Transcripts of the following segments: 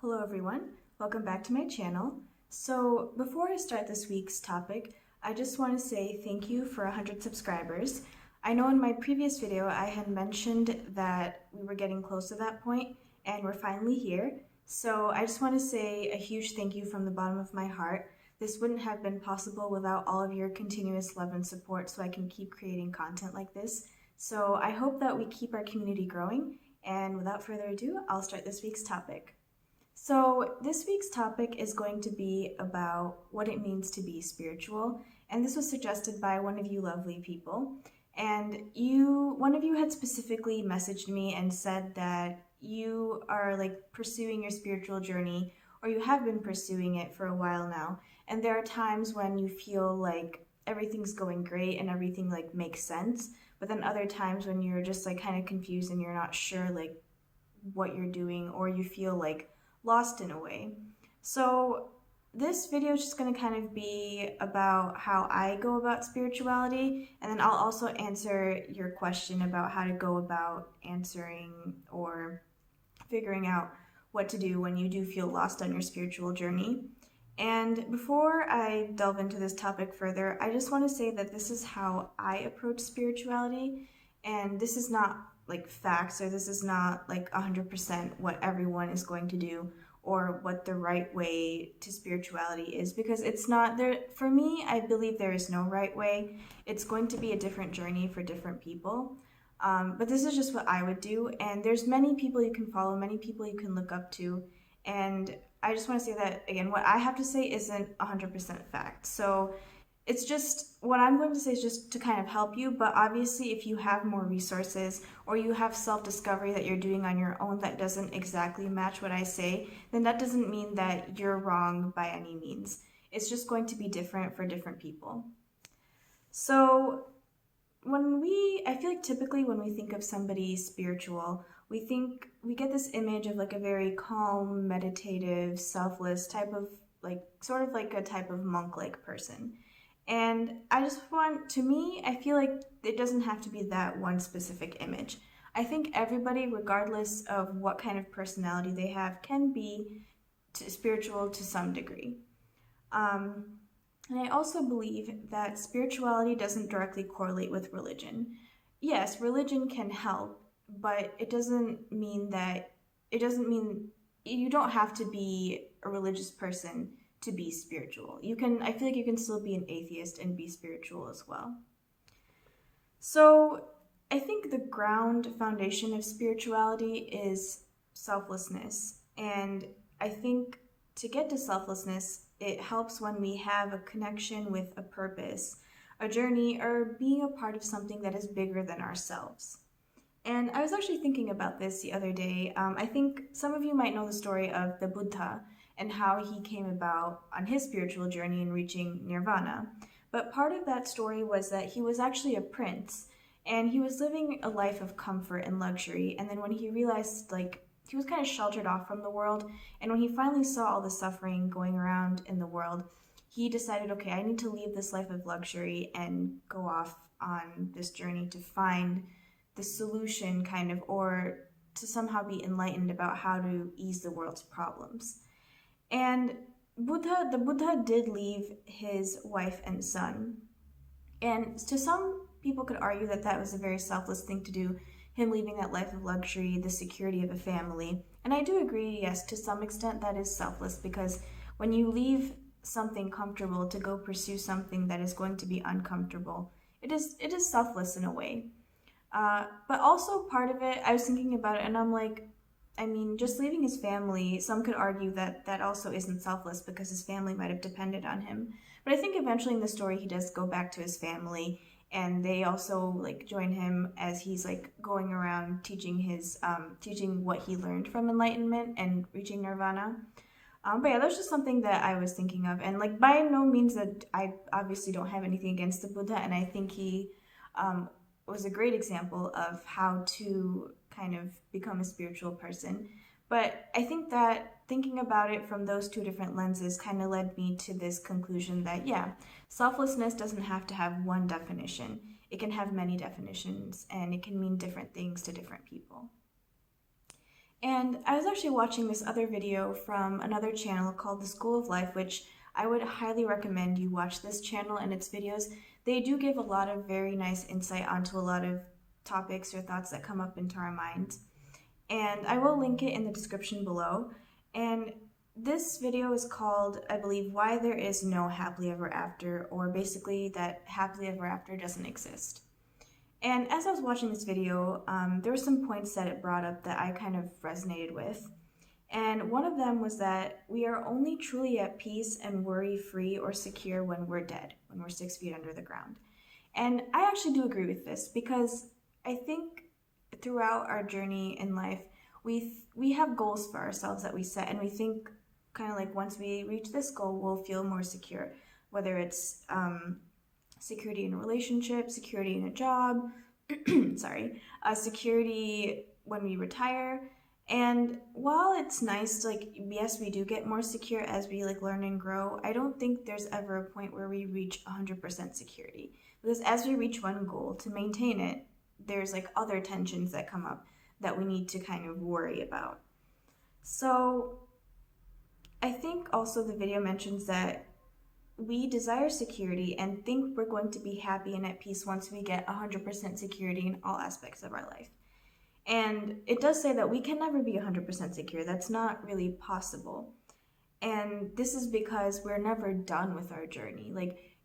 Hello everyone, welcome back to my channel. So before I start this week's topic, I just want to say thank you for 100 subscribers. I know in my previous video I had mentioned that we were getting close to that point and we're finally here. So I just want to say a huge thank you from the bottom of my heart. This wouldn't have been possible without all of your continuous love and support so I can keep creating content like this. So I hope that we keep our community growing, and without further ado, I'll start this week's topic. So this week's topic is going to be about what it means to be spiritual, and this was suggested by one of you lovely people. And one of you had specifically messaged me and said that you are pursuing your spiritual journey, or you have been pursuing it for a while now, and there are times when you feel like everything's going great and everything makes sense, but then other times when you're just kind of confused and you're not sure what you're doing, or you feel lost in a way. So this video is just going to kind of be about how I go about spirituality, and then I'll also answer your question about how to go about answering or figuring out what to do when you do feel lost on your spiritual journey. And before I delve into this topic further, I just want to say that this is how I approach spirituality, and this is not facts, or this is not 100% what everyone is going to do or what the right way to spirituality is, because it's not there. For me, I believe there is no right way. It's going to be a different journey for different people. But this is just what I would do, and there's many people you can follow, many people you can look up to, and I just want to say that, again, what I have to say isn't 100% fact. So it's just, what I'm going to say is just to kind of help you, but obviously if you have more resources or you have self-discovery that you're doing on your own that doesn't exactly match what I say, then that doesn't mean that you're wrong by any means. It's just going to be different for different people. So I feel like typically when we think of somebody spiritual, we get this image of a very calm, meditative, selfless type of, sort of a type of monk-like person. And to me, I feel like it doesn't have to be that one specific image. I think everybody, regardless of what kind of personality they have, can be spiritual to some degree. And I also believe that spirituality doesn't directly correlate with religion. Yes, religion can help, but it doesn't mean you don't have to be a religious person to be spiritual. I feel like you can still be an atheist and be spiritual as well. So I think the foundation of spirituality is selflessness. And I think to get to selflessness, it helps when we have a connection with a purpose, a journey, or being a part of something that is bigger than ourselves. And I was actually thinking about this the other day. I think some of you might know the story of the Buddha and how he came about on his spiritual journey in reaching nirvana. But part of that story was that he was actually a prince, and he was living a life of comfort and luxury. And then when he realized he was kind of sheltered off from the world, and when he finally saw all the suffering going around in the world, he decided, okay, I need to leave this life of luxury and go off on this journey to find the solution, or to somehow be enlightened about how to ease the world's problems. And the Buddha did leave his wife and son. And to some people could argue that that was a very selfless thing to do, him leaving that life of luxury, the security of a family. And I do agree, yes, to some extent that is selfless, because when you leave something comfortable to go pursue something that is going to be uncomfortable, it is selfless in a way. But also part of it, I was thinking about it, and I'm like, just leaving his family, some could argue that that also isn't selfless because his family might have depended on him. But I think eventually in the story he does go back to his family, and they also join him as he's going around teaching what he learned from enlightenment and reaching nirvana. But yeah, that's just something that I was thinking of, and by no means that I obviously don't have anything against the Buddha, and I think he was a great example of how to kind of become a spiritual person. But I think that thinking about it from those two different lenses kind of led me to this conclusion that, yeah, selflessness doesn't have to have one definition. It can have many definitions, and it can mean different things to different people. And I was actually watching this other video from another channel called The School of Life, which I would highly recommend you watch this channel and its videos. They do give a lot of very nice insight onto a lot of topics or thoughts that come up into our minds. And I will link it in the description below. And this video is called, I believe, Why There Is No Happily Ever After, or basically that happily ever after doesn't exist. And as I was watching this video, there were some points that it brought up that I kind of resonated with. And one of them was that we are only truly at peace and worry-free or secure when we're dead, when we're 6 feet under the ground. And I actually do agree with this because I think throughout our journey in life, we have goals for ourselves that we set, and we think kind of like once we reach this goal, we'll feel more secure, whether it's security in a relationship, security in a job, security when we retire. And while it's nice to yes, we do get more secure as we learn and grow, I don't think there's ever a point where we reach 100% security. Because as we reach one goal, to maintain it, there's other tensions that come up that we need to kind of worry about. So I think also the video mentions that we desire security and think we're going to be happy and at peace once we get 100% security in all aspects of our life. And it does say that we can never be 100% secure. That's not really possible. And this is because we're never done with our journey.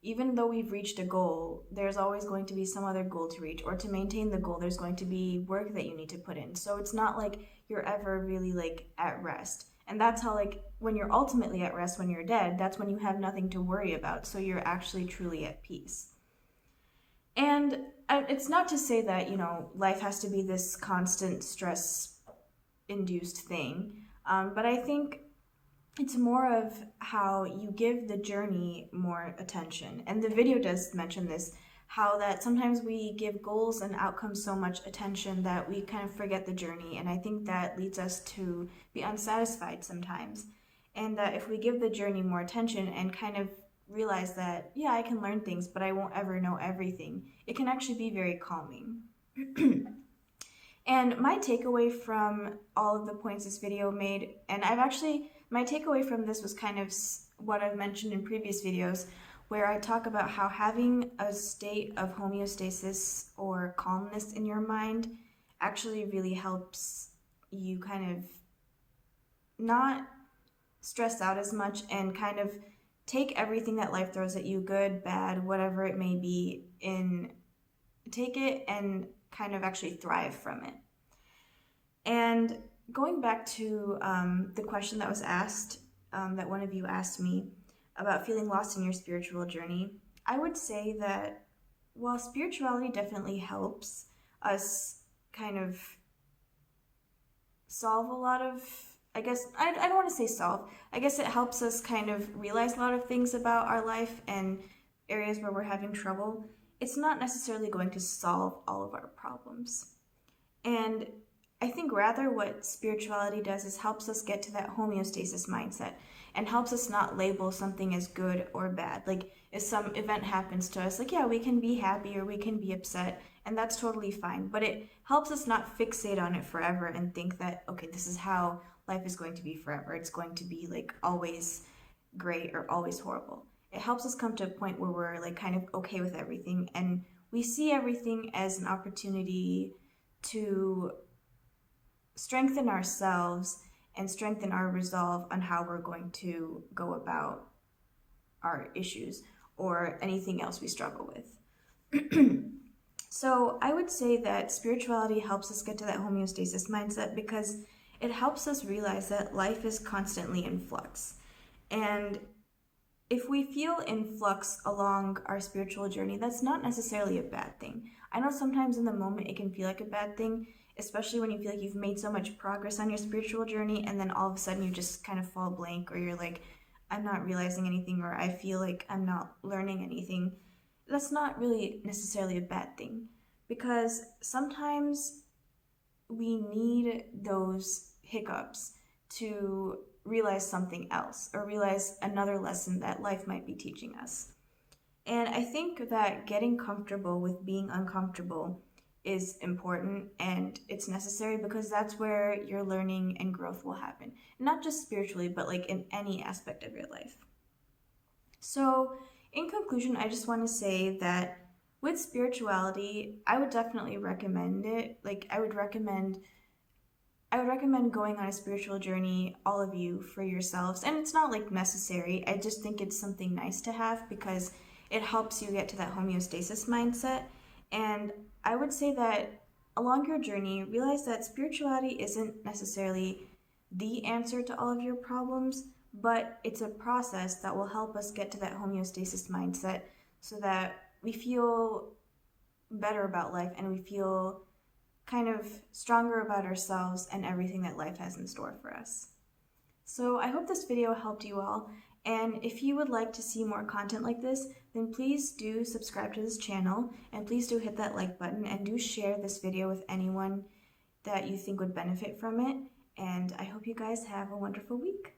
Even though we've reached a goal, there's always going to be some other goal to reach, or to maintain the goal, there's going to be work that you need to put in. So it's not like you're ever really at rest. And that's how when you're ultimately at rest, when you're dead, that's when you have nothing to worry about. So you're actually truly at peace. And it's not to say that, life has to be this constant stress-induced thing. But I think it's more of how you give the journey more attention. And the video does mention this, how that sometimes we give goals and outcomes so much attention that we kind of forget the journey. And I think that leads us to be unsatisfied sometimes. And that if we give the journey more attention and kind of realize that, yeah, I can learn things, but I won't ever know everything, it can actually be very calming. And my takeaway from all of the points this video made, and my takeaway from this was kind of what I've mentioned in previous videos, where I talk about how having a state of homeostasis or calmness in your mind actually really helps you kind of not stress out as much and kind of take everything that life throws at you, good, bad, whatever it may be, and take it and kind of actually thrive from it. And going back to the question that was asked, that one of you asked me about feeling lost in your spiritual journey, I would say that while spirituality definitely helps us kind of solve a lot of, I don't want to say solve, I guess it helps us kind of realize a lot of things about our life and areas where we're having trouble. It's not necessarily going to solve all of our problems. And I think rather what spirituality does is helps us get to that homeostasis mindset and helps us not label something as good or bad. If some event happens to us, yeah, we can be happy or we can be upset, and that's totally fine. But it helps us not fixate on it forever and think that, okay, this is how life is going to be forever. It's going to be always great or always horrible. It helps us come to a point where we're kind of okay with everything, and we see everything as an opportunity to strengthen ourselves and strengthen our resolve on how we're going to go about our issues or anything else we struggle with. So I would say that spirituality helps us get to that homeostasis mindset because it helps us realize that life is constantly in flux. And if we feel in flux along our spiritual journey, that's not necessarily a bad thing. I know sometimes in the moment it can feel like a bad thing, especially when you feel like you've made so much progress on your spiritual journey and then all of a sudden you just kind of fall blank, or you're like, I'm not realizing anything, or I feel like I'm not learning anything. That's not really necessarily a bad thing, because sometimes we need those hiccups to realize something else or realize another lesson that life might be teaching us. And I think that getting comfortable with being uncomfortable is important and it's necessary, because that's where your learning and growth will happen. Not just spiritually, but like in any aspect of your life. So, in conclusion, I just want to say that with spirituality, I would definitely recommend it. Like I would recommend going on a spiritual journey, all of you, for yourselves. And it's not like necessary. I just think it's something nice to have because it helps you get to that homeostasis mindset. And I would say that along your journey, realize that spirituality isn't necessarily the answer to all of your problems, but it's a process that will help us get to that homeostasis mindset so that we feel better about life and we feel kind of stronger about ourselves and everything that life has in store for us. So I hope this video helped you all, and if you would like to see more content like this, then please do subscribe to this channel, and please do hit that like button, and do share this video with anyone that you think would benefit from it, and I hope you guys have a wonderful week.